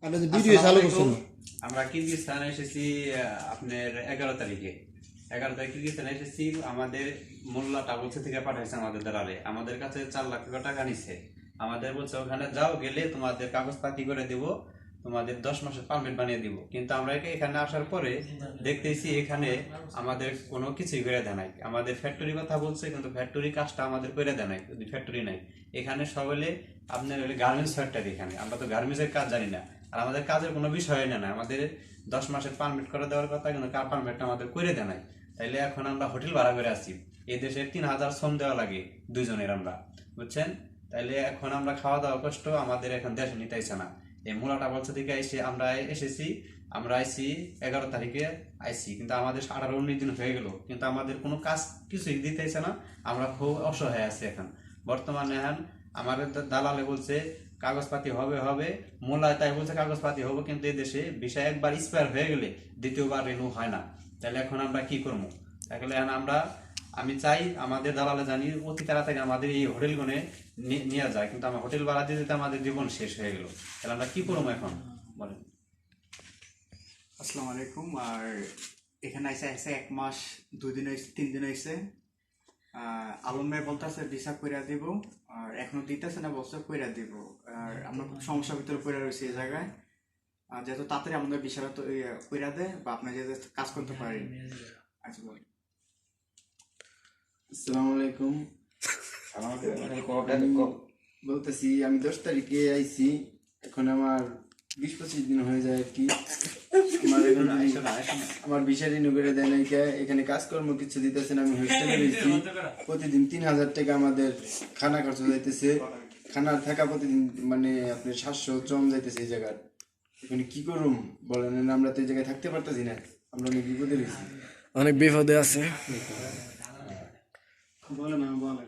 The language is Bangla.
আপনাদের ভিডিও চালু করছেন। আমরা কিরগিজস্তানে এসেছি আপনার 11 তারিখে। 11 তারিখে কিরগিজস্তানে এসেছি। আমাদের মোল্লা টাবলসে থেকে পাঠাইছে আমাদের দালালে, আমাদের কাছে 4 লাখ টাকা নিচ্ছে। আমাদের বলছে ওখানে যাও, গেলে তোমাদের কাগজপাতি করে দিব, তোমাদের 10 মাসের পারমিট বানিয়ে দিব। কিন্তু আমরা এখানে আসার পরে দেখতেছি এখানে আমাদের কোনো কিছুই করে দেয় নাই। আমাদের ফ্যাক্টরি কথা বলছে, কিন্তু ফ্যাক্টরি কাজটা আমাদের করে দেয় নাই, ফ্যাক্টরি নাই এখানে। সবলে আপনার গার্মেন্টস ফ্যাক্টরি। এখানে আমরা তো গার্মেন্টসের কাজ জানি না, আর আমাদের কাজের কোনো বিষয় না। আমাদের 10 মাসের পারমিট করে দেওয়ার কথা, কিন্তু কার পারমিটটা আমাদের করে দেয় নাই। তাইলে এখন আমরা হোটেল ভাড়া করে আসি। এই দেশে 3000 শ্রম দেওয়া লাগে দুইজনের, আমরা বুঝছেন। তাইলে এখন আমরা খাওয়া দাওয়া কষ্ট, আমাদের এখন দেশে নিতেছে না। এই মোলাটা বলছে থেকে আমরা এসেছি। আমরা আইসি 11 তারিখে আইসি, কিন্তু আমাদের 18-19 দিন হয়ে গেল, কিন্তু আমাদের কোনো কাজ কিছুই দিতেছে না। আমরা খুব অসহায় আছি এখন বর্তমানে। এখন আমাদের দালালে বলছে কাগজপাতি হবে হবে, মোলায় তাই বলছে কাগজপাতি হবে, কিন্তু এই দেশে বিষয় একবার এক্সপায়ার হয়ে গেলে দ্বিতীয়বার রিনিউ হয় না। তাহলে এখন আমরা কি করবো? তাহলে এখন আমি চাই আমাদের দালালে জানি অতি তাড়াতাড়ি আমাদের এই হোটেলগুনে নিয়ে যায়, কিন্তু আমার হোটেল ভাড়া দিতে দিতে আমাদের জীবন শেষ হয়ে গেল। তাহলে আমরা কি করবো এখন বলেন? আসসালামু আলাইকুম। আর এখানে আইসে 1 মাস 2 দিন হয়েছে, 3 দিন হয়েছে। আলম ভাই বলতেছে ভিসা কইরা দিব, আর এখনো দিতেছে না, বলছে কইরা দিব। আর আমরা খুব সমস্যার ভিতরে পড়ে রয়েছি এই জায়গায়। আর যেহেতু তাড়াতাড়ি আমাদের ভিসাটা তো কইরা দেয়, বা আপনার যে কাজ করতে পারি। আচ্ছা বলেন। আসসালামু আলাইকুম। বলতেছি আমি 10 তারিখে আইছি, এখন আমার 20-25 দিন হয়ে যায় আর কি। আমার ভিসা রিনিউ করে দেয় নাই, এখানে কাজকর্ম কিছু দিতেছে না। আমি হোস্টেলে রয়েছি, প্রতিদিন 3000 টাকা আমাদের খানা খরচ যাইতেছে। খানার থাকা প্রতিদিন মানে আপনার 700 জম যাইতেছে এই জায়গার। এখানে কি করুম বলেন? আমরা তো এই জায়গায় থাকতে পারতেছি না, আমরা অনেক বিপদে রয়েছি, অনেক বিপদে আছে। বলেন, আমি বলেন।